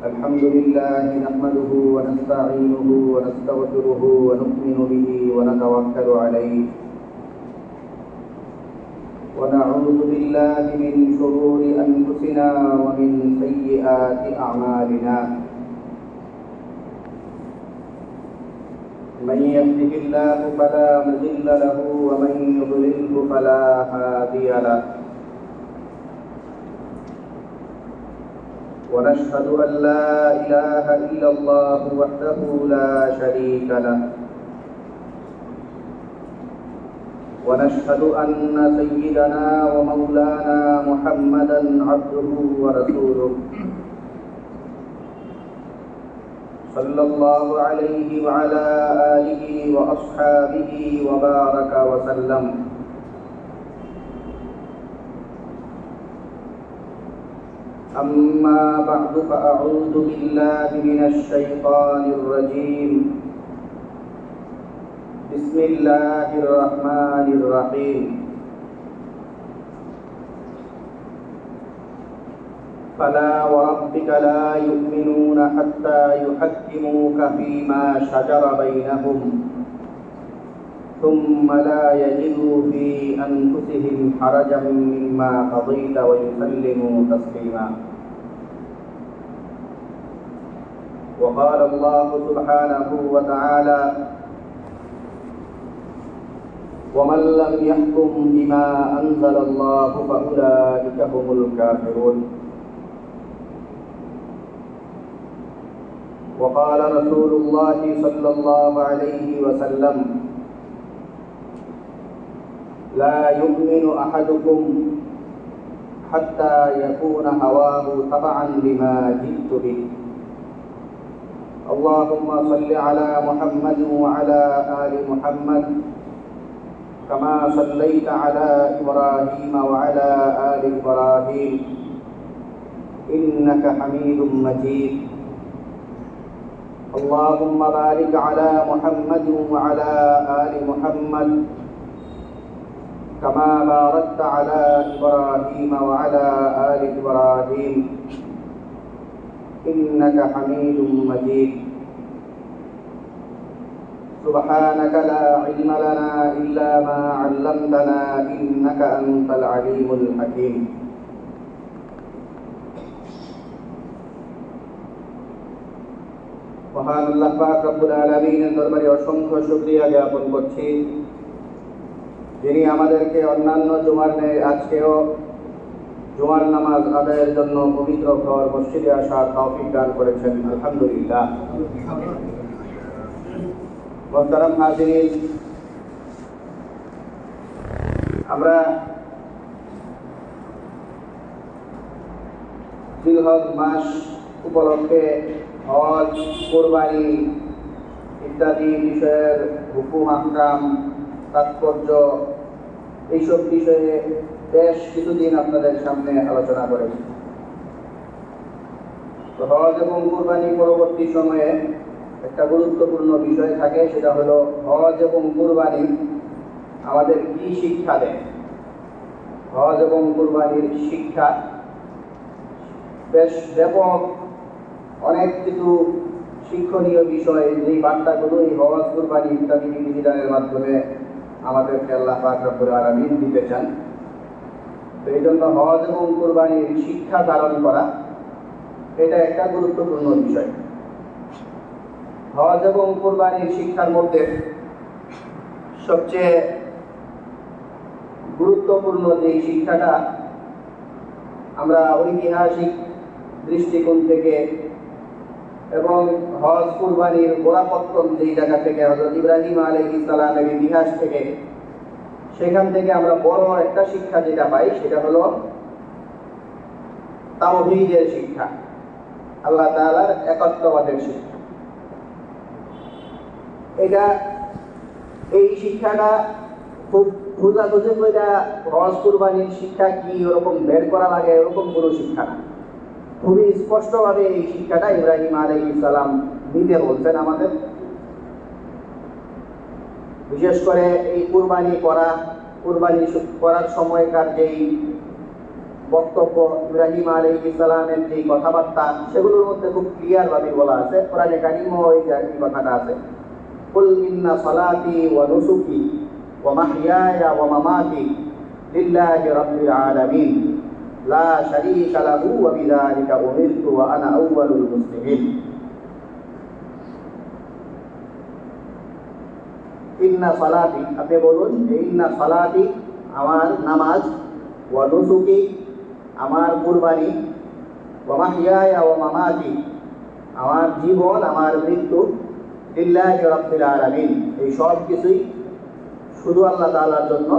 الحمد لله نحمده ونستعينه ونستغفره ونؤمن به ونتوكل عليه ونعوذ بالله من شرور أنفسنا ومن سيئات أعمالنا من يهده الله فلا مضل له ومن يضلله فلا هادي له ونشهد أن لا إله إلا الله وحده لا شريك له ونشهد أن سيدنا ومولانا محمدا عبده ورسوله صلى الله عليه وعلى آله وأصحابه وبارك وسلم أما بعد فأعوذ بالله من الشيطان الرجيم بسم الله الرحمن الرحيم فلا وربك لا يؤمنون حتى يحكموك فيما شجر بينهم ثم لا يجدوا في أنفسهم حرجا مما قضيت ويسلموا تسليما وقال الله سبحانه وتعالى ومن لم يحكم بما أنزل الله فأولئك هم الكافرون وقال رسول الله صلى الله عليه وسلم لا يؤمن أحدكم حتى يكون هواه تبعا لما جئت به اللهم صل على محمد وعلى آل محمد كما صليت على إبراهيم وعلى آل إبراهيم إنك حميد مجيد اللهم بارك على محمد وعلى آل محمد كما باركت على إبراهيم وعلى آل إبراهيم إنك حميد مجيد سبحانك لا علم لنا إلا ما علمتنا إنك أنت العليم الحكيم মহান আল্লাহ পাক রব্বুল আলামিনের দরবারে অসংখ্য শুকরিয়া জ্ঞাপন করছি যিনি আমাদেরকে অন্যান্য জুমার ন্যায় আজকেও জুমার নামাজ আদায়ের জন্য পবিত্র ঘর মসজিদে আসার তৌফিক দান করেছেন আলহামদুলিল্লাহ। মুহতারাম হাজিরিন, আমরা জিলহজ মাস উপলক্ষে হজ, কুরবানি ইত্যাদি বিষয়ের হুকুম আহকাম, তাৎপর্য এইসব বিষয়ে বেশ কিছুদিন আপনাদের সামনে আলোচনা করেছি। হজ এবং কুরবানি পরবর্তী সময়ে একটা গুরুত্বপূর্ণ বিষয় থাকে, সেটা হলো হজ এবং কুরবানি আমাদের কি শিক্ষা দেয়। হজ এবং কুরবানির শিক্ষা বেশ ব্যাপক, অনেক কিছু শিক্ষণীয় বিষয়, যেই বার্তাগুলো এই হজ, কুরবানি ইত্যাদি বিধিবিধানের মাধ্যমে আমাদেরকে আল্লাহ পাক রব্বুল আলামিন দিতে চান। তো এই জন্য হজ এবং কুরবানির শিক্ষা ধারণ করা এটা একটা গুরুত্বপূর্ণ বিষয়। হজ এবং কুরবানির শিক্ষার মধ্যে সবচেয়ে গুরুত্বপূর্ণ যে শিক্ষাটা আমরা ঐতিহাসিক দৃষ্টিকোণ থেকে এবং হজ কুরবানির গোড়াপত্তন যেই জায়গা থেকে হযরত ইব্রাহিম আলাইহিস সালামের ইতিহাস থেকে, সেখান থেকে আমরা বড় একটা শিক্ষা যেটা পাই সেটা হলো তাওহীদের শিক্ষা, আল্লাহ তাআলার একত্ববাদের শিক্ষা। এই শিক্ষাটা খুব খোঁজাখুঁজি করে হজ কুরবানির শিক্ষা কি ওরকম বের করা লাগে এরকম কোনো শিক্ষা না। খুবই স্পষ্টভাবে এই শিক্ষাটা ইব্রাহিম আলাইহিস সালাম দিতে বলছেন আমাদের। বিশেষ করে এই কুরবানি করার সময়কার যেই বক্তব্য, ইব্রাহিম আলাইহিস সালামের যে কথাবার্তা, সেগুলোর মধ্যে খুব ক্লিয়ার ভাবে বলা আছে। কোরআনে কারিমে ওই যে কথাটা আছে, কুল ইন্না সালাতি ওয়া নুসুকি ওয়া মাহইয়ায়া ওয়া মামাতি লিল্লাহি রাব্বিল আলামিন লা শারীকা লাহু ওয়া বিযালিকা উমিরতু ওয়া আনা আউওয়ালুল মুসলিমিন। ইন্না সালাতি, আপনি বলুন ইন্না সালাতি, আমার নামাজ, ওয়া নুসুকি, আমার কুরবানি, ওয়া মাহইয়ায়া ওয়া মামাতি, আমার জীবন, আমার মৃত্যু, লিল্লাহি রাব্বিল আলামিন, এই সব কিছুই শুধু আল্লাহ তাআলার জন্য।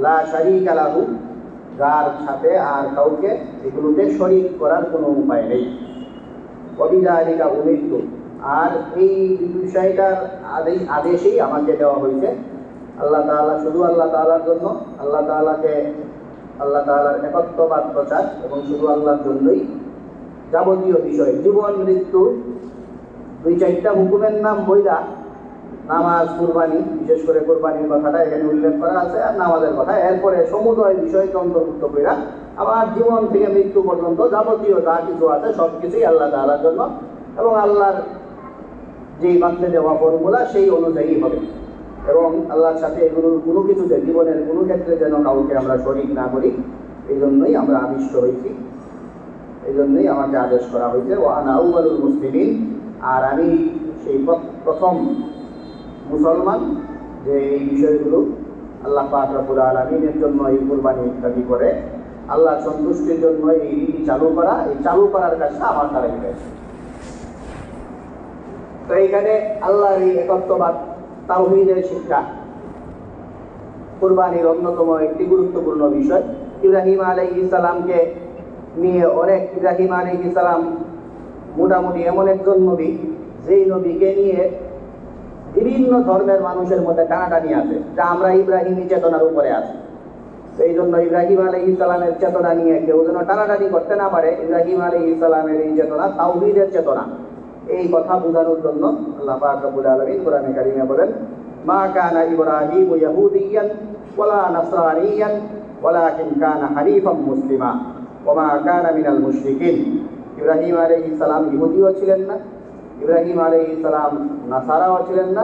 লা শারীকা লাহু, যার সাথে আর কাউকে এগুলোতে শরীক করার কোনো উপায় নেই। ওয়া বিযালিকা উমিরতু, আর এই বিষয়টার আদেশেই আমাকে দেওয়া হয়েছে। আল্লাহ তাআলা, শুধু আল্লাহ তাআলার জন্য, আল্লাহ তাআলার একত্ববাদ প্রচার এবং শুধু আল্লাহর জন্যই যাবতীয় বিষয়, জীবন মৃত্যু, 2-4টা হুকুমের নাম বইলা নামাজ, কুরবানি, বিশেষ করে কুরবানির কথাটা এখানে উল্লেখ করা আছে, আর নামাজের কথা, এরপরে সমুদয় বিষয়কে অন্তর্ভুক্ত কইরা আমার জীবন থেকে মৃত্যু পর্যন্ত যাবতীয় যা কিছু আছে সব কিছুই আল্লাহ তাআলার জন্য এবং আল্লাহর যেই বাতলে দেওয়া ফর্মুলা সেই অনুযায়ী হবে। এবং আল্লাহর সাথে এগুলোর কোনো কিছুতে, জীবনের কোনো ক্ষেত্রে যেন কাউকে আমরা শরীক না করি, এই জন্যই আমরা আবিষ্ট হয়েছি, এই জন্যই আমাকে আদেশ করা হয়েছে। ওয়া আনা আউওয়ালুল মুসলিমিন, আর আমি সেই প্রথম মুসলমান যে এই বিষয়গুলো আল্লাহ পাক রব্বুল আলামিনের জন্য এই কুরবানি ইত্যাদি করে আল্লাহর সন্তুষ্টির জন্য এই রীতি চালু করা, এই চালু করার কাজটা আমার দ্বারাই হয়েছে। তো এইখানে আল্লাহর এই একত্ববাদ, তাওহীদের শিক্ষা কুরবানির অন্যতম একটি গুরুত্বপূর্ণ বিষয়। ইব্রাহিম আলাইহিস সালামকে নিয়ে ইব্রাহিম আলাইহিস সালাম মোটামুটি এমন একজন নবী, যেই নবীকে নিয়ে বিভিন্ন ধর্মের মানুষের মধ্যে টানাটানি আছে, যা আমরা ইব্রাহিমী চেতনার উপরে আছি। এই জন্য ইব্রাহিম আলাইহিস সালামের চেতনা নিয়ে কেউ যেন টানাটানি করতে না পারে, ইব্রাহিম আলাইহিস সালামের এই চেতনা তাওহীদের চেতনা, এই কথা বোঝানোর জন্য আল্লাহ পাক রব্বুল আলামিন কোরআনে কারিমে বলেন, মা কানা ইব্রাহিম ইয়াহুদিয়ান ওয়ালা নাসরানিয়ান ওয়ালাকিন কানা হানিফাম মুসলিমা ওয়া মা কানা মিনাল মুশরিকিন। ইব্রাহিম আলাইহিস সালাম ইহুদিও ছিলেন না, ইব্রাহিম আলাইহিস সালাম নাসারাও ছিলেন না,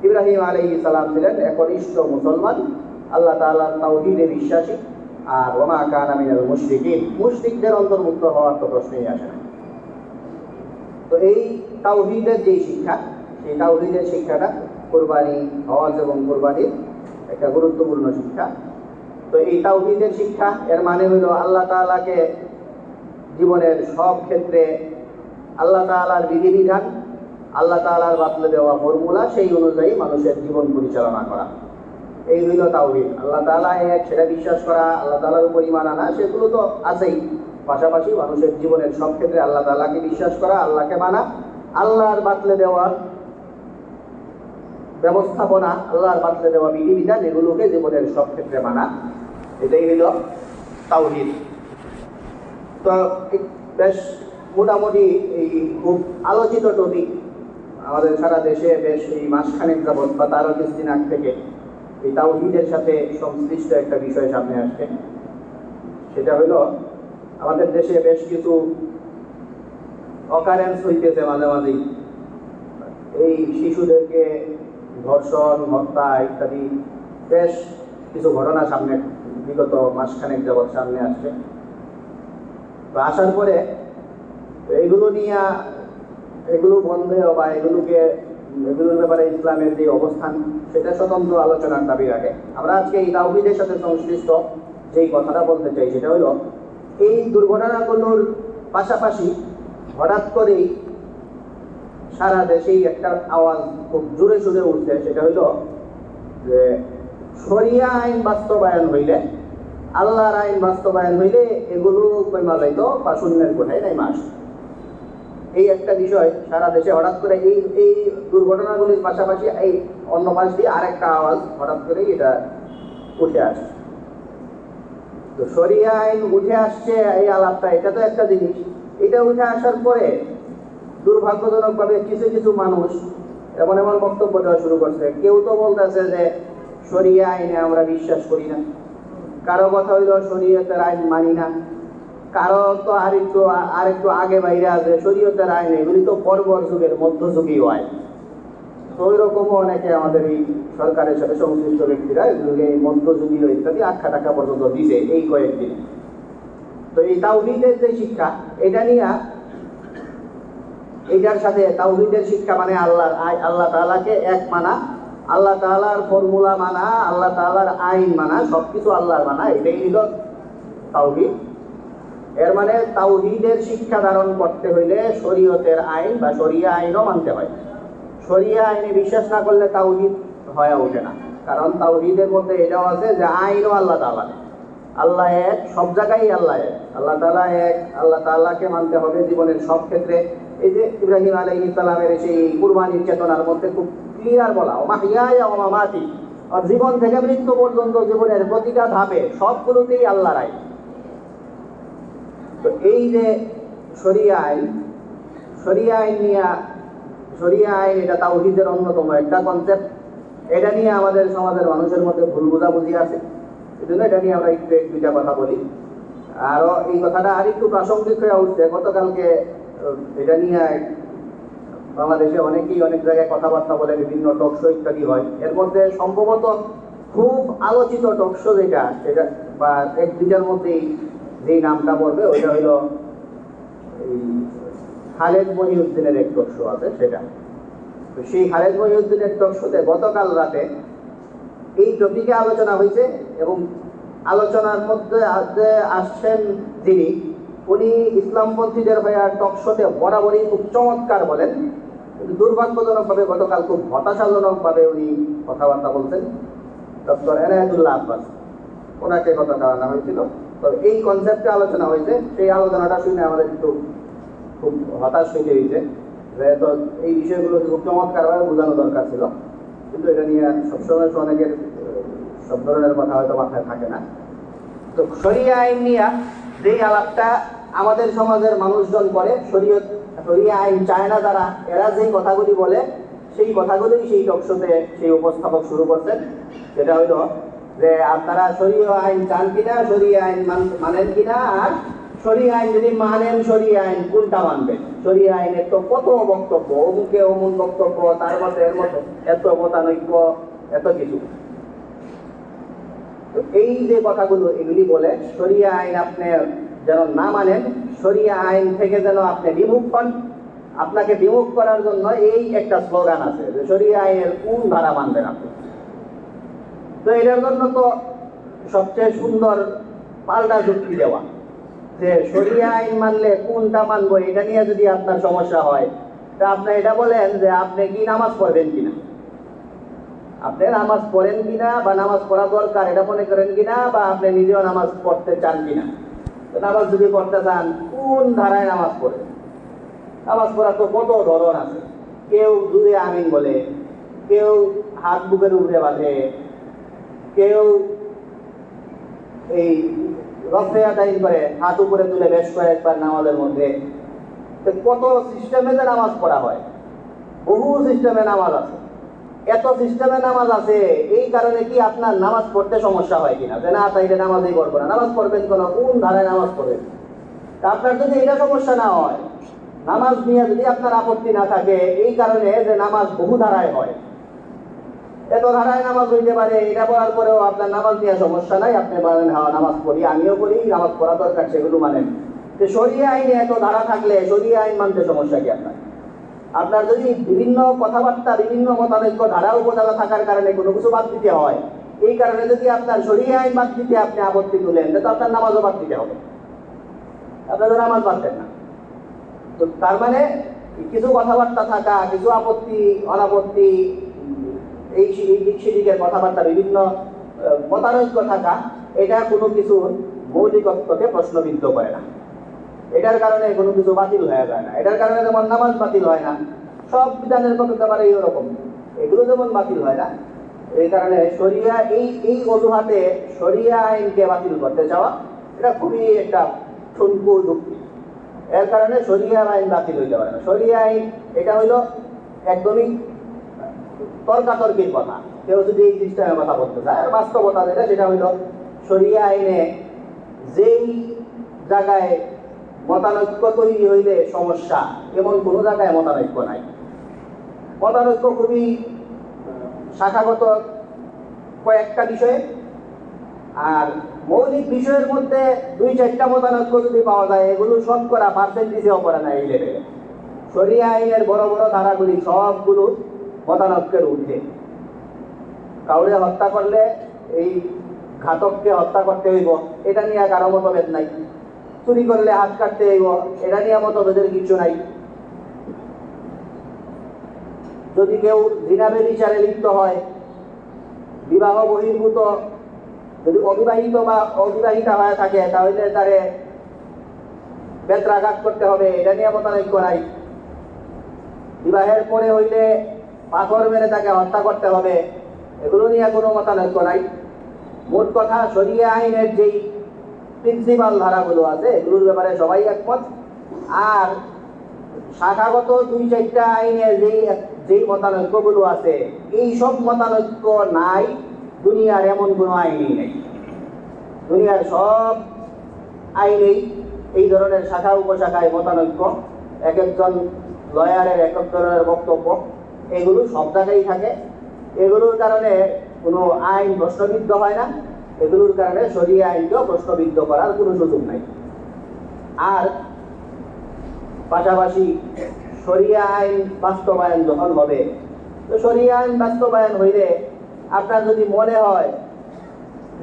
ইব্রাহিম আলাইহিস সালাম ছিলেন একনিষ্ঠ মুসলমান, আল্লাহ তাআলার তাওহীদে বিশ্বাসী, আর ওয়া মা কানা মিনাল মুশরিকিন, মুশরিকদের অন্তর্ভুক্ত হওয়ার তো প্রশ্নই আসে না। তো এই তাওহীদের যে শিক্ষা, সেই তাওহীদের শিক্ষাটা কুরবানি, হজ এবং কুরবানির একটা গুরুত্বপূর্ণ শিক্ষা। তো এই তাওহীদের শিক্ষা, এর মানে হলো আল্লাহ তাআলাকে জীবনের সব ক্ষেত্রে, আল্লাহ তাআলার বিধিবিধান, আল্লাহ তাআলার বাতলে দেওয়া ফর্মুলা, সেই অনুযায়ী মানুষের জীবন পরিচালনা করা, এই হইল তাওহীদ। আল্লাহ তাআলা এক, সেটা বিশ্বাস করা, আল্লাহ তাআলার উপর ঈমান আনা, সেগুলো তো আছেই। পাশাপাশি মানুষের জীবনের সব ক্ষেত্রে আল্লাহ তাআলাকে বিশ্বাস করা, আল্লাহকে মানা, আল্লাহর বাতলে দেওয়া ব্যবস্থাপনা, আল্লাহর বাতলে দেওয়া বিধিবিধান, এগুলোকে জীবনের সব ক্ষেত্রে মানা, এটাই হইল তাওহীদ। তো বেশ মোটামুটি এই খুব আলোচিত টপিক, আমাদের সারা দেশে বেশ এই মাসখানেক যাবৎ বা তারও কিছুদিন আগ থেকে এই তাওহীদের সাথে সংশ্লিষ্ট একটা বিষয় সামনে আসছে। সেটা হলো আমাদের দেশে বেশ কিছু অকারেন্স হইতেছে মাঝে মাঝেই, এই শিশুদেরকে ধর্ষণ, হত্যা ইত্যাদি বেশ কিছু ঘটনা সামনে বিগত মাসখানেক যাবৎ সামনে আসছে। তো আসার পরে এগুলো নিয়ে, এগুলো বন্ধ বা এগুলোর ব্যাপারে ইসলামের যে অবস্থান, সেটা স্বতন্ত্র আলোচনার দাবি রাখে। আমরা আজকে এই তাওহীদের সাথে সংশ্লিষ্ট যেই কথাটা বলতে চাই, সেটা হলো এই দুর্ঘটনাগুলোর পাশাপাশি হঠাৎ করেই সারা দেশেই একটা আওয়াজ খুব জোরে সোরে উঠছে। সেটা হলো যে শরিয়া আইন বাস্তবায়ন হইলে, আল্লাহর আইন বাস্তবায়ন হইলে এগুলো কইমা যাইতো বা শূন্যের কোঠায় নাই মাস। এই একটা বিষয় সারা দেশে হঠাৎ করে এই দুর্ঘটনাগুলির পাশাপাশি এই অন্য পাশ দিয়ে আরেকটা আওয়াজ হঠাৎ করেই এটা উঠে আসছে। তো শরিয়া আইন উঠে আসছে, এই আলাপটা, এটা তো একটা জিনিস। এটা উঠে আসার পরে দুর্ভাগ্যজনকভাবে কিছু কিছু মানুষ এমন এমন বক্তব্য দেওয়া শুরু করছে। কেউ তো বলতেছে যে শরিয়া আইনে আমরা বিশ্বাস করি না, কারো কথা হইল শরীয়তের আইন মানি না, কারো তো আরেকটু আগে বাইরে আছে শরীয়তের আইন, এগুলি তো পরবর যুগের মধ্যযুগীয় আইন। তো ওই রকমও অনেকে আমাদের এই সরকারের সাথে সংশ্লিষ্ট ব্যক্তিরা এগুলোকে মধ্যযুগীয় ইত্যাদি আখ্যা টাকা পর্যন্ত দিছে এই কয়েকদিন। তো এই তাওহীদের যে শিক্ষা, এটা নিয়ে এটার সাথে তাওহীদের শিক্ষা মানে আল্লাহ তাআলাকে এক মানা, আল্লাহ তাআলার ফর্মুলা মানা, আল্লাহ তাআলার আইন মানা, সবকিছু আল্লাহর মানা, এটাই হলো তাওহীদ। এর মানে তাওহীদের শিক্ষা ধারণ করতে হইলে শরীয়তের আইন বা শরিয়া আইনও মানতে হয়। শরিয়া আইনে বিশ্বাস না করলে তাওহীদ হয়ে ওঠে না, কারণ তাওহীদের মধ্যে এটাও আছে যে আইনও আল্লাহ তাআলা, আল্লাহ এক, সব জায়গায় আল্লাহ এক, আল্লাহ তাআলা এক, আল্লাহ তাআলাকে মানতে হবে জীবনের সব ক্ষেত্রে। এই যে ইব্রাহিম আলাইহিস সালামের সেই কুরবানির চেতনার মধ্যে খুব ক্লিয়ার বলা, ওয়া মাহইয়ায়া ওয়া মামাতি, আর জীবন থেকে মৃত্যু পর্যন্ত জীবনের প্রতিটা ধাপে সবগুলোতেই আল্লাহর আইন। তো এই যে শরিয়া আইন এটা তাওহীদের অন্যতম একটা কনসেপ্ট। এটা নিয়ে আমাদের সমাজের মানুষের মধ্যে ভুল বোঝাবুঝি আছে, এই জন্য এটা নিয়ে আমরা একটু দুইটা কথা বলি। আরো এই কথাটা আরেকটু প্রাসঙ্গিক হয়ে উঠছে, গতকালকে এটা নিয়ে বাংলাদেশে অনেকেই অনেক জায়গায় কথাবার্তা বলে, বিভিন্ন টক শো ইত্যাদি হয়। এর মধ্যে সম্ভবত খুব আলোচিত টক শো যেটা বা এক দুইটার মধ্যেই যেই নামটা পড়বে ওইটা হইল এই খালেদ মহিউদ্দিনের এক টক শো আছে সেটা। তো সেই খালেদ মহিউদ্দিনের টক শোতে গতকাল রাতে এই টপিকে আলোচনা হয়েছে, এবং আলোচনার মধ্যে আসছেন যিনি, উনি ইসলামপন্থীদের হয়ে টক শোতে বরাবরই খুব চমৎকার বলেন, কিন্তু দুর্ভাগ্যজনকভাবে গতকাল খুব হতাশাজনকভাবে উনি কথাবার্তা বলছেন। ডক্টর এনায়েতুল্লাহ আব্বাস, ওনাকে কথাটা আনা হয়েছিল। তো এই কনসেপ্টে আলোচনা হয়েছে, সেই আলোচনাটা শুনে আমাদের একটু খুব হতাশ হয়েছে, তো এই বিষয়গুলো খুব চমৎকারভাবে বোঝানো দরকার ছিল, কিন্তু এটা নিয়ে সবসময় অনেকের সব ধরনের কথা হয়তো মাথায় থাকে না। তো শরিয়া আইন নিয়ে যেই আলাপটা আমাদের সমাজের মানুষজন করে, শরিয়া আইন চায় না যারা, এরা যেই কথাগুলি বলে সেই কথাগুলি সেই টক শোতে সেই উপস্থাপক শুরু করছেন। সেটা হইল যে আপনারা শরিয়া আইন চান কিনা, শরিয়া আইন মানেন কিনা, আর শরিয়া আইন যদি মানেন শরিয়া আইন কোনটা মানবেন। শরিয়া আইনের তো কত বক্তব্য, অমুকে অমুক বক্তব্য, তার মধ্যে এর মধ্যে এত মতানৈক্য, এত কিছু। তো এই যে কথাগুলো এগুলি বলে শরিয়া আইন আপনি যেন না মানেন, শরিয়া আইন থেকে যেন আপনি বিমুখ হন, আপনাকে বিমুখ করার জন্য এই একটা স্লোগান আছে যে শরিয়া আইনের কোন ধারা মানবেন আপনি। তো এটার জন্য তো সবচেয়ে সুন্দর পাল্টা যুক্তি দেওয়া যে শরিয়া আইন মানলে কোনটা মানবো, এটা নিয়ে যদি আপনার সমস্যা হয় তা আপনি এটা বলেন যে আপনি কি নামাজ পড়বেন কিনা, আপনি নামাজ পড়েন কিনা বা নামাজ পড়া দরকার এটা মনে করেন কিনা, বা আপনি নিজেও নামাজ পড়তে চান কিনা। তো নামাজ যদি পড়তে চান কোন ধারায় নামাজ পড়েন। নামাজ পড়া তো কত ধরন আছে, কেউ দূরে আমিন বলে, কেউ হাত বুকের উপরে বাঁধে, কেউ এই রফে আদায় করে হাত উপরে তুলে বেশ কয়েকবার নামাজের মধ্যে। কত সিস্টেমে যে নামাজ পড়া হয়, বহু সিস্টেমে নামাজ আছে। এত সিস্টেমে নামাজ আছে, এই কারণে কি আপনার নামাজ পড়তে সমস্যা হয় কিনা, যে না তাইলে নামাজই পড়বো না, নামাজ পড়বেন কোনো কোন ধারায় নামাজ পড়বেন। তা আপনার যদি এটা সমস্যা না হয়, নামাজ নিয়ে যদি আপনার আপত্তি না থাকে, এই কারণে যে নামাজ বহু ধারায় হয়, এত ধারায় নামাজ হইতে পারে, এটা পড়ার পরেও আপনার নামাজ নিয়ে সমস্যা নাই, আপনি বলেন হ্যাঁ নামাজ পড়ি, আমিও পড়ি, নামাজ পড়া দরকার, সেগুলো মানেন। যে শরিয়া আইনে এত ধারা থাকলে শরিয়া আইন মানতে সমস্যা কি আপনার? আপনার যদি বিভিন্ন কথাবার্তা, বিভিন্ন মতানৈক্য, ধারা উপধারা থাকার কারণে কোনো কিছু বাদ দিতে হয়, এই কারণে যদি আপনার শরিয়া আইন বাদ দিতে আপনি আপত্তি তুলেন, তো আপনার নামাজও বাদ দিতে হবে, আপনাদের নামাজ বাদবেন না। তো তার মানে কিছু কথাবার্তা থাকা, কিছু আপত্তি অনাপত্তি, এই দিক সেদিকের কথাবার্তা, বিভিন্ন মতানৈক্য থাকা, এটা কোনো কিছুর মৌলিকত্বকে প্রশ্নবিদ্ধ করে না। এটার কারণে কোনো কিছু বাতিল হয়ে যায় না। এটার কারণে যেমন নামাজ বাতিল হয় না, সব বিধানের কথা ব্যাপারে এইরকম, এগুলো যেমন বাতিল হয় না। এই কারণে শরিয়া এই অজুহাতে শরিয়া আইনকে বাতিল করতে চাওয়া, এটা খুবই একটা ঠুনকু যুক্তি। এর কারণে শরিয়া আইন বাতিল হইতে পারে না। শরিয়া আইন এটা হইল একদমই তর্কাতর্কির কথা। কেউ যদি এই সিস্টেমের কথা বলতে চায়, আর বাস্তবতা যেটা সেটা হইল শরিয়া আইনে যেই জায়গায় মতানৈক্য তৈরি হইলে সমস্যা, এমন কোনো জায়গায় মতানৈক্য নাই। মতানৈক্য খুবই শাখাগত কয়েকটা বিষয়ে, আর মৌলিক বিষয়ের মধ্যে 2-4টা মতানৈক্য যদি পাওয়া যায়, এগুলো শতকরা পার্সেন্টেজেও পড়ে না এই লেভেলে। শরিয়া আইনের বড় বড় ধারাগুলি সবগুলো মতানৈক্যের ঊর্ধ্বে। কাউরে হত্যা করলে এই ঘাতককে হত্যা করতে হইব, এটা নিয়ে কারো মতভেদ নাই। চুরি করলে হাত কাটতে হইব, এটা নিয়ে মতভেদের কিছু নাই। যদি কেউ জিনা ব্যভিচারে লিপ্ত হয়, বিবাহ বহির্ভূত, যদি অবিবাহিত বা অবিবাহিতা হয়ে থাকে, তাহলে তারে বেত্রাঘাত করতে হবে, এটা নিয়ে মতানৈক্য নাই। বিবাহের পরে হইলে পাথর মেরে তাকে হত্যা করতে হবে, এগুলো নিয়ে কোনো মতানৈক্য নাই। মোট কথা, শরিয়া আইনের যেই প্রিন্সিপাল ধারাগুলো আছে, এগুলোর ব্যাপারে সবাই একমত। আর শাখাগত 2-4টা আইনের যেই মতানৈক্যগুলো আছে, এই সব মতানৈক্য নাই দুনিয়ার এমন কোনো আইনই নেই। দুনিয়ার সব আইনেই এই ধরনের শাখা উপশাখায় মতানৈক্য, এক একজন লয়ারের এক এক ধরনের বক্তব্য, এগুলো সব জায়গায় থাকে। এগুলোর কারণে কোনো আইন প্রশ্নবিদ্ধ হয় না, এগুলোর কারণে শরিয়া আইনকেও প্রশ্নবিদ্ধ করার কোনো সুযোগ নাই। আর পাশাপাশি শরিয়া আইন বাস্তবায়ন যখন হবে, তো শরিয়া আইন বাস্তবায়ন হইলে আপনার যদি মনে হয়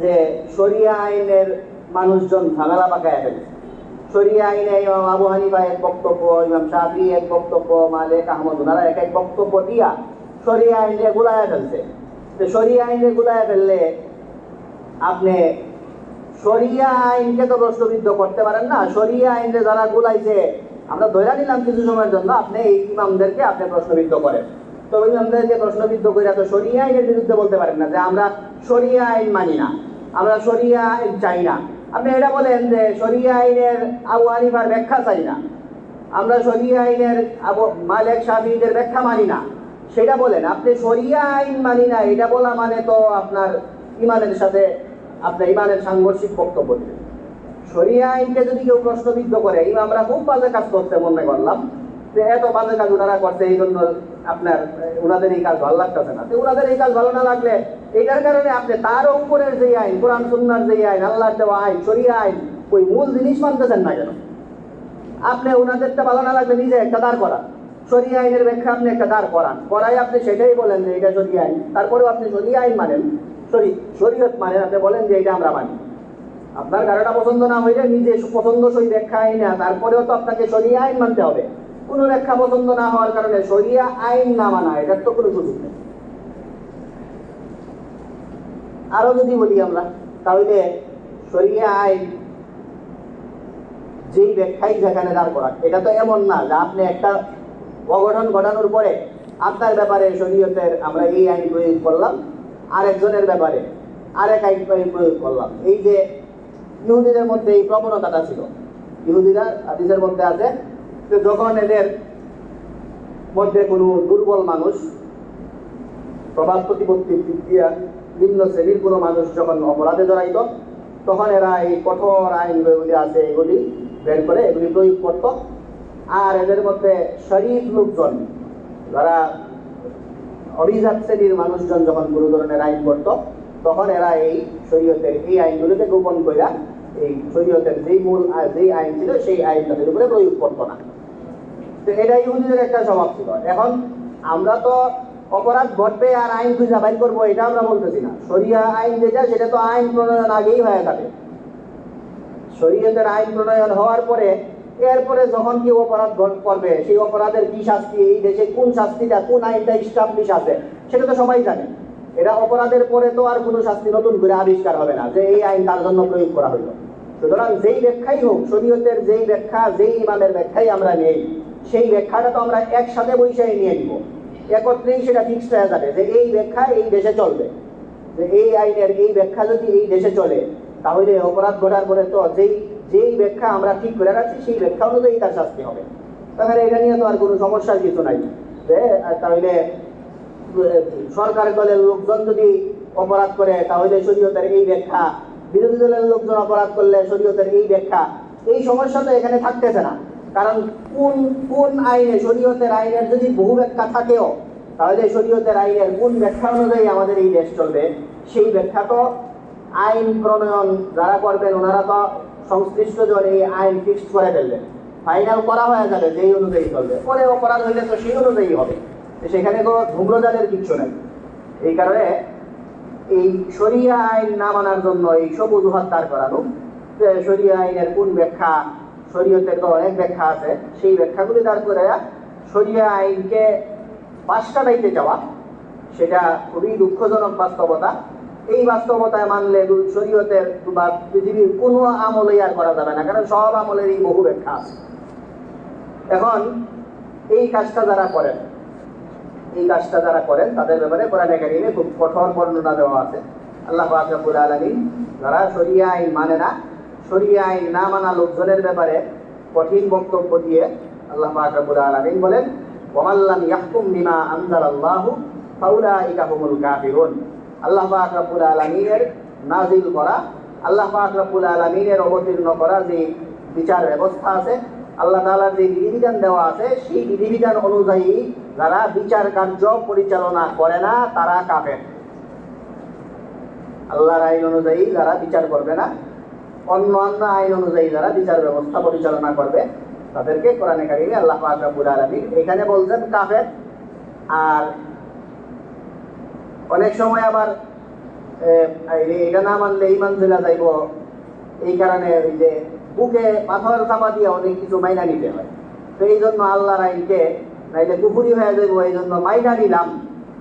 যে শরিয়া আইনের মানুষজন ঝামেলা পাকায় ফেলে, শরিয়া আইনে ইমাম আবু হানিফা এক বক্তব্য, ইমাম শাফি এক বক্তব্য, মালিক আহমদ, ওনারা এক এক বক্তব্য দিয়া শরিয়া আইনে গুলায় ফেলছে। তো শরিয়া আইনে গুলায় ফেললে আপনি শরিয়া আইনকে তো প্রশ্নবিদ্ধ করতে পারেন না। শরিয়া আইনে যারা গুলাইছে, আমরা ধরে নিলাম কিছু সময়ের জন্য আপনি এই ইমামদেরকে আপনি প্রশ্নবিদ্ধ করেন, তো ইমামদেরকে প্রশ্নবিদ্ধ করে তো শরিয়া আইনের বিরুদ্ধে বলতে পারেন না যে আমরা শরিয়া আইন মানি না, আমরা শরিয়া আইন চাই না। আপনি এটা বলেন যে শরিয়া আইনের আবু হানিফার ব্যাখ্যা চাই না, আমরা শরিয়া আইনের মালিক শাফিঈদের ব্যাখ্যা মানি না, সেটা বলেন। আপনি শরিয়া আইন মানি না এটা বলা মানে তো আপনার ইমানের সাথে আপনার ইমানের সাংঘর্ষিক বক্তব্য দিলেন। শরিয়া আইনকে যদি কেউ প্রশ্নবিদ্ধ করে, ইমামরা খুব বাজে কাজ করতে মনে করলাম, যে এত বাজে কাজ ওনারা করছে, এই জন্য আপনার ওনাদের এই কাজ ভালো লাগতেছে না। তো ওনাদের এই কাজ ভালো না লাগলে এইটার কারণে আপনি তার উপরের যে আইন, কোরআন সুন্নাহর যে আইন, আল্লাহর দেওয়া আইন, শরিয়া আইন, ওই মূল জিনিস মানতেছেন না কেন? আপনি ওনাদেরটা ভালো না লাগলে নিজে একটা দাঁড় করান, শরিয়া আইনের ব্যাখ্যা আপনি একটা দাঁড় করাই আপনি সেটাই বলেন যে এটা শরিয়া আইন, তারপরেও আপনি শরিয়া আইন মানেন, শরীয়ত মানেন, আপনি বলেন যে এটা আমরা মানি। আপনার কারোটা পছন্দ না হইলে নিজে পছন্দসই ব্যাখ্যা আইন, তারপরেও তো আপনাকে শরিয়া আইন মানতে হবে। কোনো ব্যাখ্যা পছন্দ না হওয়ার কারণে শরিয়া আইন না মানা, এটার তো কোনো সুযোগ নেই। আরো যদি বলি আমরা, তাহলে শরিয়া আইন যেই ব্যাখ্যাই যেখানে দাঁড় করা, এটা তো এমন না যে আপনি একটা অঘটন ঘটানোর পরে আপনার ব্যাপারে শরীয়তের আমরা এই আইন প্রয়োগ করলাম, আরেকজনের ব্যাপারে আরেক আইন প্রয়োগ করলাম। এই যে ইহুদিদের মধ্যে এই প্রবণতাটা ছিল, ইহুদিরা হাদিসের মধ্যে আছে যে যখন এদের মধ্যে কোনো দুর্বল মানুষ, প্রভাব প্রতিপত্তি দিয়া নিম্ন শ্রেণীর কোনো মানুষ যখন অপরাধে জড়াইত, তখন এরা এই কঠোর আইনগুলি আছে এগুলি বের করে এগুলি প্রয়োগ করত। আর এদের মধ্যে শরীফ লোকজন, যারা অভিজাত শ্রেণীর মানুষজন যখন কোনো ধরনের আইন করত, তখন এরা এই শরীয়তের এই আইনগুলিকে গোপন কইরা এই শরীয়তের যেই আইন ছিল সেই আইন তাদের উপরে প্রয়োগ করতো না। তো এটা ইহুদিদের একটা স্বভাব ছিল। এখন আমরা তো অপরাধ ঘটবে আর আইন খুঁজে বাইর করবো, এটা আমরা বলতেছি না। শরিয়া আইন যেটা, সেটা তো আইন প্রণয়ন আগেই হয়ে থাকে। শরীয়তের আইন প্রণয়ন হওয়ার পরে এরপরে যখন কেউ অপরাধ করবে, সেই অপরাধের কি শাস্তি, এই দেশে কোন শাস্তিটা, কোন আইনটা স্টাবলিশ আছে, সেটা তো সবাই জানে। এটা অপরাধের পরে তো আর কোনো শাস্তি নতুন করে আবিষ্কার হবে না যে এই আইন তার জন্য প্রয়োগ করা হইল। সুতরাং যেই ব্যাখ্যাই হোক, শরীয়তের যেই ব্যাখ্যা, যেই ইমামের ব্যাখ্যাই আমরা নেই, সেই ব্যাখ্যাটা তো আমরা একসাথে বৈশাই নিয়ে নিব, একত্রেই সেটা ফিক্সড হয়ে যাবে যে এই ব্যাখ্যা এই দেশে চলবে। যে এই আইনের এই ব্যাখ্যা যদি এই দেশে চলে, তাহলে অপরাধ ঘটার পরে তো যেই ব্যাখ্যা আমরা ঠিক করে রাখছি সেই ব্যাখ্যা অনুযায়ী তার শাস্তি হবে। তাহলে এটা নিয়ে তো আর কোনো সমস্যার কিছু নাই। যে তাহলে সরকার দলের লোকজন যদি অপরাধ করে, তাহলে শরীয়তের এই ব্যাখ্যা বিরোধী দলের লোকজন অপরাধ করলে শরীয়তের এই ব্যাখ্যা, এই সমস্যা তো এখানে থাকতেছে না। কারণ কোন কোন আইনে, শরীয়তের আইনের যদি বহু ব্যাখ্যা থাকেও, তাহলে শরীয়তের আইনের কোন ব্যাখ্যা অনুযায়ী আমাদের এই দেশ চলবে, সেই ব্যাখ্যা তো আইন প্রণয়ন যারা করবেন ওনারা তো সংশ্লিষ্ট জন এই আইন ফিক্সড করে ফেলবেন, ফাইনাল করা হয়ে যাবে যেই অনুযায়ী চলবে। পরে অপরাধ হইলে তো সেই অনুযায়ী হবে, সেখানে তো ধূম্রজালের কিছু নেই। এই কারণে এই শরিয়া আইন না মানার জন্য এইসব অজুহাত দাঁড় করানো, যে শরিয়া আইনের কোন ব্যাখ্যা, শরীয়তের তো অনেক ব্যাখ্যা আছে, সেই ব্যাখ্যাগুলি দাঁড় করে শরিয়া আইনকে পাশ কাটাইতে যাওয়া, সেটা খুবই দুঃখজনক বাস্তবতা। এই বাস্তবতায় মানলে শরীয়তের বা পৃথিবীর কোনো আমলেই আর করা যাবে না, কারণ সব আমলেরই বহু ব্যাখ্যা আছে। এখন এই কাজটা যারা করেন, তাদের ব্যাপারে কোরআনে কারিমে খুব কঠোর বর্ণনা দেওয়া আছে। আল্লাহ পাক রব্বুল আলামিন যারা শরিয়া আইন মানে না, শরিয়া আইন না মানা লোকজনের ব্যাপারে কঠিন বক্তব্য দিয়ে আল্লাহ পাক রব্বুল আলামিন বলেন, ওয়া লাম ইয়াহকুম বিমা আনজালাল্লাহু ফাউলাইকা হুমুল কাফিরুন। আল্লাহ পাক রব্বুল আলামিনের নাজিল করা, আল্লাহ পাক রব্বুল আলামিনের অবতীর্ণ করা যে বিচার ব্যবস্থা আছে, আল্লাহ তাআলার যে বিধিবিধান দেওয়া আছে, সেই বিধিবিধান অনুযায়ী যারা বিচার কার্য পরিচালনা করে না তারা কাফের। আল্লাহর আইন অনুযায়ী যারা বিচার করবে না, অন্য আইন অনুযায়ী যারা বিচার ব্যবস্থা পরিচালনা করবে, তাদেরকে কোরআনে কারিমে আল্লাহ পাক রব্বুল আলামিন এখানে বলছেন কাফের। আর অনেক সময় আবার এটা না মানলে ঈমান চলে যাইব, এই কারণে ওই যে বুকে পাথর চাপা দিয়ে অনেক কিছু মাইনা নিতে হয়। তো এই জন্য আল্লাহর আইনকে নাইলে কুফুরি হয়ে যাইব, এই জন্য মাইনা নিলাম,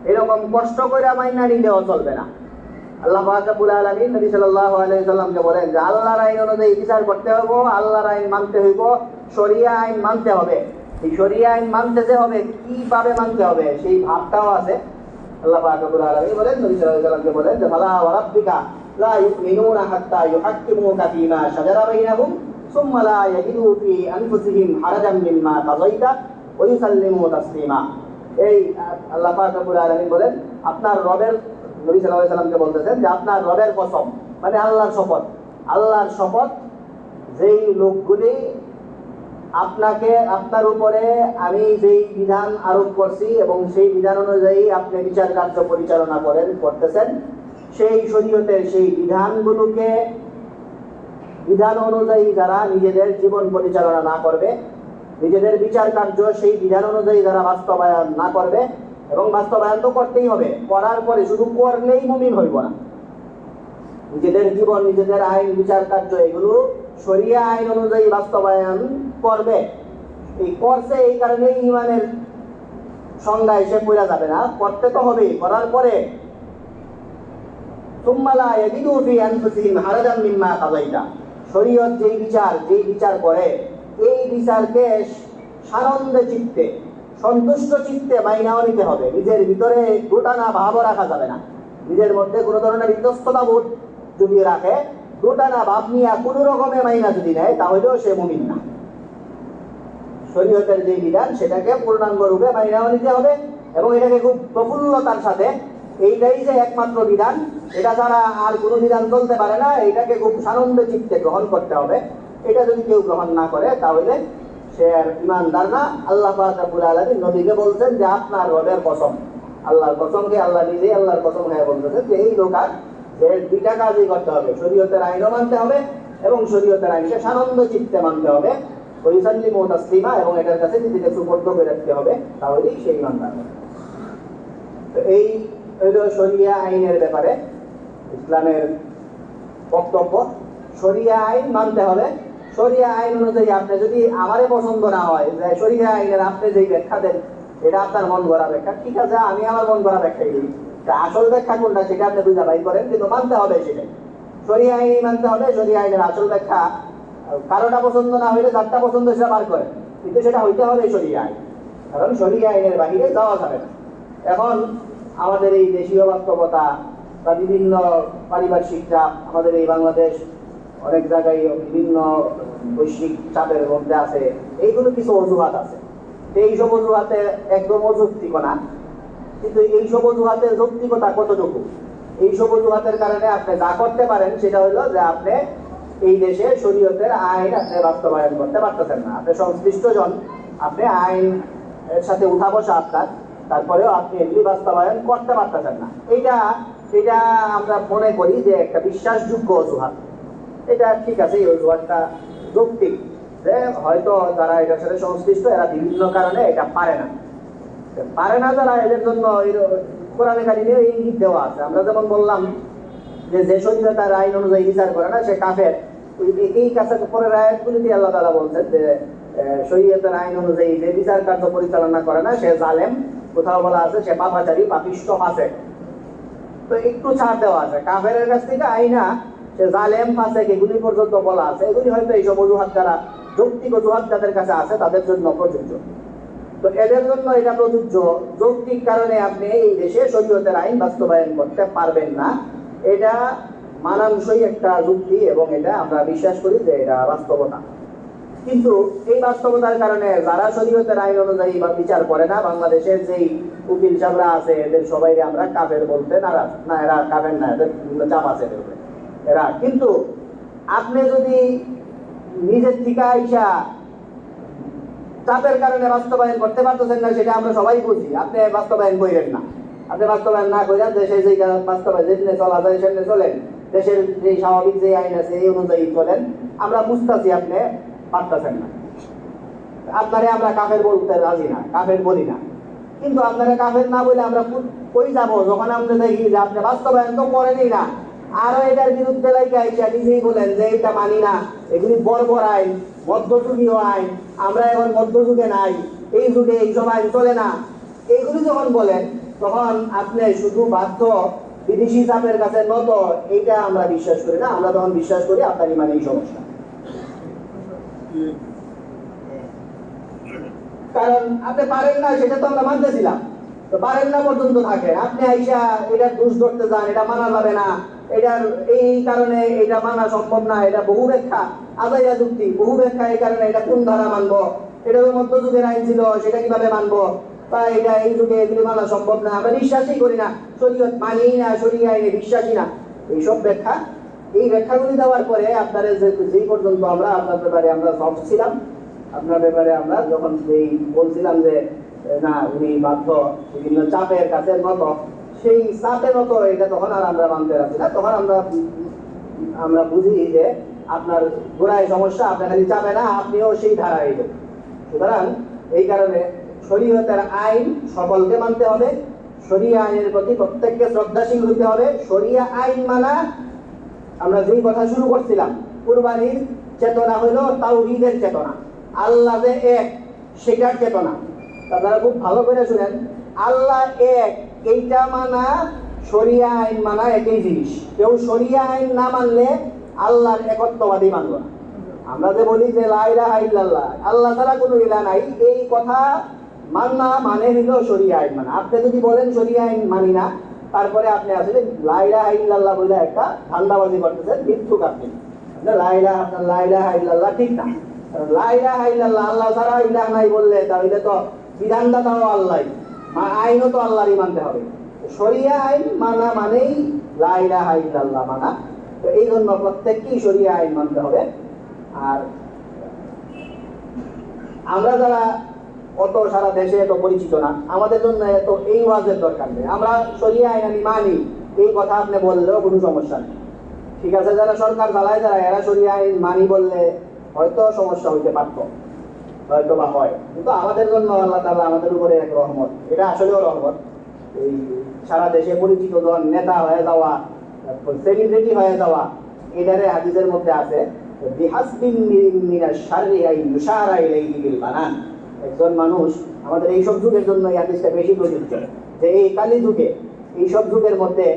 এরকম কষ্ট করে মাইনা নিলেও চলবে না। আল্লাহ পাক রব্বুল আলামিন নবী সাল্লাল্লাহু আলাইহি সাল্লামকে বলেন যে আল্লাহর আইন অনুযায়ী বিচার করতে হবে, আল্লাহর আইন মানতে হইব, শরিয়া আইন মানতে হবে। এই শরিয়া আইন মানতে যে হবে, কিভাবে মানতে হবে সেই ভাবটাও আছে। আল্লাহ পাক রব্বুল আলামিন বলেন, নবী সাল্লাল্লাহু আলাইহি সাল্লামকে বলেন যে ফালা ওয়া রাব্বিকা লা ইউমিনুনা হাত্তা ইউহাক্কিমুকা ফীমা শাজারা বাইনাহুম সুম্মা লা ইয়াজিদু ফী আনফুসিহিম হারাজাম মিম্মা কাযাইতা ওয়া ইউসাল্লিমু তাসলিমা। এই আল্লাহ পাক রব্বুল আলামিন বলেন, আপনার রবের, নবী সাল্লাল্লাহু আলাইহি সাল্লামকে বলতেছেন যে আপনার রবের কসম, মানে আল্লাহর শপথ, আল্লাহর শপথ, যেই লোকগুলি আপনার উপরে আমি যেই বিধান আরোপ করছি এবং সেই বিধান অনুযায়ী আপনি বিচার কার্য পরিচালনা করতেছেন, সেই শরীয়তের সেই বিধানগুলোকে, বিধান অনুযায়ী যারা নিজেদের জীবন পরিচালনা না করবে, নিজেদের বিচার কার্য সেই বিধান অনুযায়ী যারা বাস্তবায়ন না করবে, এবং বাস্তবায়ন তো করতেই হবে, করার পরে শুধু করলেই মুমিন হইব না, নিজেদের জীবন, নিজেদের আইন, বিচার কার্য এগুলো শরিয়া আইন অনুযায়ী বাস্তবায়ন করবে। এই করছে, এই কারণে ঈমানের সংজ্ঞা এসে পড়া যাবে না, করতে তো হবে। করার পরে সুম্মা লা ইয়াজিদু ফী আনফুসিহিম হারাজাম মিম্মা কাযাইতা, শরীয়ত যেই বিচার করে, এই বিচারকে সানন্দে চিত্তে, সন্তুষ্ট চিত্তে মাইনাও নিতে হবে। নিজের ভিতরে দুটানা ভাবও রাখা যাবে না, নিজের মধ্যে কোনো ধরনের ইতস্ততা বোধ যদি রাখে, দুটানা ভাব নিয়ে কোনো রকমে মাইনা যদি নেয়, তাহলেও সে মুমিন না। শরীয়তের যে বিধান সেটাকে পূর্ণাঙ্গ রূপে মাইনাও নিতে হবে, এবং এটাকে খুব প্রফুল্লতার সাথে, এইটাই যে একমাত্র বিধান, এটা ছাড়া আর কোনো বিধান চলতে পারে না, এটাকে খুব সানন্দ চিত্তে গ্রহণ করতে হবে। এটা যদি কেউ গ্রহণ না করে, তাহলে সে আর ঈমানদার না। আল্লাহ পাক রব্বুল আলামিন নবীকে বলছেন যে আপনার রবের কসম, আল্লাহর কসমকে আল্লাহ নিজেই আল্লাহর কসম হয়ে বলতেছেন যে এই লোক আর যে দুইটা কাজই করতে হবে, শরীয়তের আইনও মানতে হবে এবং শরীয়তের আইনকে সানন্দ চিত্তে মানতে হবে, ওয়া ইউসাল্লিমু তাসলিমা, এবং এটার কাছে নিজেকে সুপর্দ করে রাখতে হবে, তাহলেই সেই ঈমানদার হবে। তো এই হলো শরিয়া আইনের ব্যাপারে ইসলামের বক্তব্য। শরিয়া আইন মানতে হবে, শরিয়া আইন অনুযায়ী আপনি যদি আমারে পছন্দ না হয়, যে শরিয়া আইনের আপনি যেই ব্যাখ্যা দেন এটা আপনার মন গড়া ব্যাখ্যা, ঠিক আছে, আমি আমার মন গড়া ব্যাখ্যাই দিই, আসল ব্যাখ্যা কোনটা সেটা আপনি বুঝা বাই করেন, কিন্তু মানতে হবে সেটাই, শরিয়া আইনই মানতে হবে। শরিয়া আইনের আসল ব্যাখ্যা কারোটা পছন্দ না হইলে যারটা পছন্দ সেটা বার করেন, কিন্তু সেটা হইতে হবে শরিয়া আইন, কারণ শরিয়া আইনের বাহিরে যাওয়া যাবে না। এখন আমাদের এই দেশীয় বাস্তবতা বা বিভিন্ন পারিপার্শ্বিক চাপ, আমাদের এই বাংলাদেশ অনেক জায়গায় বিভিন্ন বৈশ্বিক চাপের মধ্যে আছে, এইগুলো কিছু অজুহাত আছে। এইসব অজুহাতে একদম অযৌক্তিক না, কিন্তু এইসব অজুহাতের যৌক্তিকতা কতটুকু, এইসব অজুহাতের কারণে আপনি যা করতে পারেন সেটা হলো যে আপনি এই দেশে শরীয়তের আইন আপনি বাস্তবায়ন করতে পারতেছেন না। আপনি সংশ্লিষ্ট জন, আপনি আইন এর সাথে উঠা বসা আপনার, তারপরেও আপনি এগুলি বাস্তবায়ন করতে পারতেছেন না। এটা এটা আমরা মনে করি যে একটা বিশ্বাসযোগ্য অজুহাত। এটা ঠিক আছে, এই অজুহাতটা যৌক্তিক যে হয়তো যারা এটার সাথে সংশ্লিষ্ট এরা বিভিন্ন কারণে এটা পারে না যারা, এদের জন্য কোরআনে কারিমে ইঙ্গিত দেওয়া আছে। আমরা যেমন বললাম যে শরীয়তের আইন অনুযায়ী বিচার করে না সে কাফের, এই কাছে পরের আয়াতগুলিতে আল্লাহ তাআলা বলছেন যে শরীয়তের আইন অনুযায়ী যে বিচার কার্য পরিচালনা করে না সে জালেম, কোথাও বলা আছে সে পাপাচারী, পাপিষ্ঠ, ফাসেক। তো একটু ছাড় দেওয়া আছে কাফেরের কাছ থেকে আইনা সে জালেম, ফাসেক এগুলি পর্যন্ত বলা আছে। এগুলি হয়তো এইসব অজুহাত যারা যৌক্তিক অজুহাত যাদের কাছে আছে তাদের জন্য প্রযোজ্য। তো এদের জন্য এটা প্রযোজ্য, যৌক্তিক কারণে আপনি এই দেশে শরীয়তের আইন বাস্তবায়ন করতে পারবেন না, এটা মানানসই একটা যুক্তি এবং এটা আমরা বিশ্বাস করি যে এটা বাস্তবতা। কিন্তু এই বাস্তবতার কারণে যারা শরীয়তের আইন অনুযায়ী বা বিচার করে না, বাংলাদেশের যেই উকিল সাহেবরা আছে এদের সবাই আমরা কাফের বলতে নারাজ। না, এরা কাফের না, এদের চাপ আছে এরা। কিন্তু আপনি যদি নিজের থেকে আইসা চাপের কারণে বাস্তবায়ন করতে পারতেছেন না, সেটা আমরা সবাই বুঝি। আপনি বাস্তবায়ন করেন না, আপনি বাস্তবায়ন না করেন, দেশে যে বাস্তবায়ন যেদিনে চলা যায় সেদিনে চলেন, দেশের যে স্বাভাবিক যে আইন আছে এই অনুযায়ী চলেন। আমরা বুঝতেছি আপনি পারতেছেন না, আপনারে আমরা কাফের বলতে রাজি না, কাফের বলি না। কিন্তু আপনারা কাফের না বলে আমরা কই যাবো যখন আমরা দেখি যে আপনি বাস্তবায়ন তো করেনই না, আরো এটার বিরুদ্ধে লাগে আইসা নিজেই বলেন যে এটা মানি না, এগুলি বর্বর আইন, মধ্যযুগীয় আইন, আমরা এখন মধ্যযুগে নাই, এই যুগে এইসব আইন চলে না। এইগুলি যখন বলেন তখন আপনি শুধু বাধ্য বিদেশি চাপের কাছে নত, এইটা আমরা বিশ্বাস করি না। আমরা তখন বিশ্বাস করি আপনার ইমানে এই সমস্যা। কারণ আপনি পারেন না সেটা তো আমরা মানতেছিলাম, তো পারেন না পর্যন্ত থাকেন। আপনি আইসা এটার দোষ ধরতে যান, এটা মানা যাবে না, এটার এই কারণে এটা মানা সম্ভব না, এটা বহু ব্যাখ্যা, আদায়া যুক্তি, বহু ব্যাখ্যা, এই কারণে এটা কোন ধারা মানবো, এটা তো মধ্যযুগের আইন ছিল সেটা কিভাবে মানবো, বা এটা এই যুগে এগুলি মানা সম্ভব না, আমরা বিশ্বাসই করি না, শরীয়ত মানি না, শরীয়ত আইনে বিশ্বাসী না, এইসব ব্যাখ্যা। এই ব্যাখ্যাগুলি দেওয়ার পরে আপনারা যেই পর্যন্ত আমরা আপনার ব্যাপারে আমরা সফট ছিলাম, আপনার ব্যাপারে আমরা যখন এই বলছিলাম যে না উনি বাধ্য বিভিন্ন চাপের কাছে নত, সেই চাপের মতো এটা তখন আর আমরা মানতে রাখছি না। তখন আমরা বুঝি যে আপনার গোড়ায় সমস্যা, আপনার খালি চাপে না, আপনিও সেই ধারায়। সুতরাং এই কারণে শরীয়তের আইন সকলকে মানতে হবে, শরিয়া আইনের প্রতি প্রত্যেককে শ্রদ্ধাশীল হইতে হবে। শরিয়া আইন মানা, আমরা যেই কথা শুরু করছিলাম, কুরবানির চেতনা হইল তাওহীদের চেতনা, আল্লাহ যে এক সেটার চেতনা। আপনারা খুব ভালো করে শুনেন, আল্লাহ এক এইটা মানা শরিয়া আইন মানা একই জিনিস। কেউ শরিয়া আইন না মানলে আল্লাহর একত্ববাদী মানব না। আমরা যে বলি যে লা ইলাহা ইল্লাল্লাহ, আল্লাহ ছাড়া কোনো ইলাহ নাই, এই কথা মানা মানে হইল শরিয়া আইন মানা। আপনি যদি বলেন শরিয়া আইন মানি না, তারপরে আপনি আসলে লা ইলাহা ইল্লাল্লাহ বলে একটা ধান্দাবাজি করতেছেন, মিথ্যুক। আপনি লা ইলাহা ইল্লাল্লাহ ঠিক না। লা ইলাহা ইল্লাল্লাহ, আল্লাহ ছাড়া ইলাহ নাই বললে তাহলে তো বিধানদাতাও আল্লাহ, আইনও তো আল্লাহরই মানতে হবে। শরিয়া আইন মানা মানেই লা ইলাহা ইল্লাল্লাহ মানা। তো এই জন্য প্রত্যেককেই শরিয়া আইন মানতে হবে। আর আমরা যারা অত সারা দেশে এত পরিচিত না, আমাদের জন্য এত এই ওয়াজের দরকার নেই। আমরা শরিয়া আইন আমি মানি, এই কথা আপনি বললেও কোনো সমস্যা নেই, ঠিক আছে। যারা সরকার চালায়, যারা এরা শরিয়া আইন মানি বললে হয়তো সমস্যা হইতে পারত, হয়তো বা হয়। কিন্তু আমাদের জন্য আল্লাহ তাআলা আমাদের উপরে এক রহমত, এটা আসলেও রহমত। এই সারা দেশে পরিচিত জন, নেতা হয়ে যাওয়া, সেলিব্রিটি হয়ে যাওয়া, এটারে হাদিসের মধ্যে আছে বিহাসবিন মিনাশ শাররি আন ইউশারা ইলাইহি বিল বানান। একজন মানুষ, আমাদের এইসব যুগের জন্য এই হাদিসটা বেশি প্রযোজ্য, যে এই কালী যুগে, এইসব যুগের মধ্যে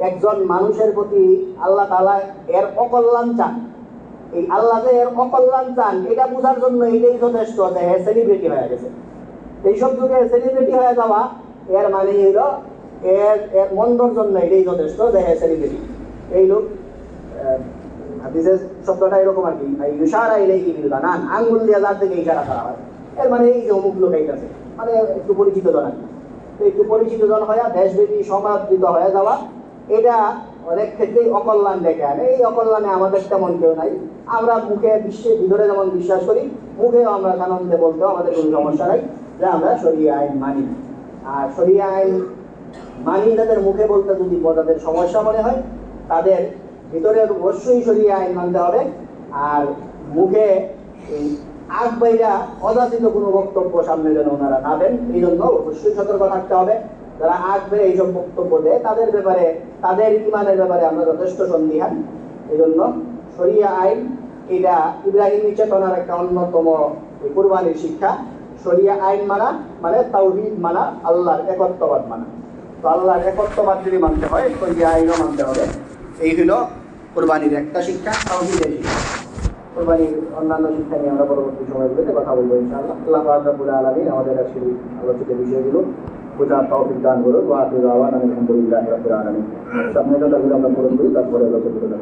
একজন মানুষের প্রতি আল্লাহ তাআলা এর অকল্যাণ চান। এই আল্লাহ যে এর অকল্যাণ চান এটা বোঝার জন্য এটাই যথেষ্ট যে সেলিব্রিটি হয়ে গেছে। এইসব যুগে সেলিব্রিটি হয়ে যাওয়া এর মানে হইল এর মন্দর জন্য এটাই যথেষ্ট যে সেলিব্রিটি। এই লোক হাদিসের শব্দটা এরকম আর কি, ইশারা ইলাইহি বিল বানান, আঙ্গুল দিয়ে যার দিকে ইশারা করা হয়, এর মানে এই যে অমুক লোক এইটাছে, মানে একটু পরিচিত জন আর কি। তো একটু পরিচিত জন হয়ে দেশব্যাপী সমাদৃত হয়ে যাওয়া, এটা অনেক ক্ষেত্রেই অকল্যাণ ডেকে আনে। এই অকল্যাণে আমাদের তেমন কেউ নাই। আমরা মুখে বিশ্বের ভিতরে যেমন বিশ্বাস করি, মুখেও আমরা সানন্দে বলতেও আমাদের কোনো সমস্যা নাই যে আমরা শরিয়া আইন মানি। আর শরিয়া আইন মানি তাদের মুখে বলতে যদি তাদের সমস্যা মনে হয়, তাদের ভিতরে অবশ্যই শরিয়া আইন মানতে হবে। আর মুখে এই আগ বাইরা অযাচিত কোনো বক্তব্য সামনে যেন ওনারা না দেন, এই জন্য অবশ্যই সতর্ক থাকতে হবে। যারা আগ বেড়ে এইসব বক্তব্য দেয় তাদের ব্যাপারে, তাদের ইমানের ব্যাপারে আমরা যথেষ্ট সন্দিহান। এই জন্য শরিয়া আইন এটা ইব্রাহিমী চেতনার একটা অন্যতম কুরবানির শিক্ষা। শরিয়া আইন মানা মানে তাওহীদ মানা, আল্লাহর একত্ববাদ মানা। তো আল্লাহর একত্ববাদ যদি মানতে হয়, শরিয়া আইনও মানতে হবে। এই হলো কুরবানির একটা শিক্ষা, তাওহীদের শিক্ষা। কুরবানির অন্যান্য শিক্ষা নিয়ে আমরা পরবর্তী সময়গুলোতে কথা বলবো ইনশাআল্লাহ। আল্লাহ রাব্বুল আলামিন আমাদের আজকের আলোচিত বিষয়গুলো বোঝার তৌফিক দান করুন। ওয়া আখিরু দাওয়ানা আলহামদুলিল্লাহি রাব্বিল আলামিন। সামনে আমরা পূরণ করি, তারপরে আলোচনা করব।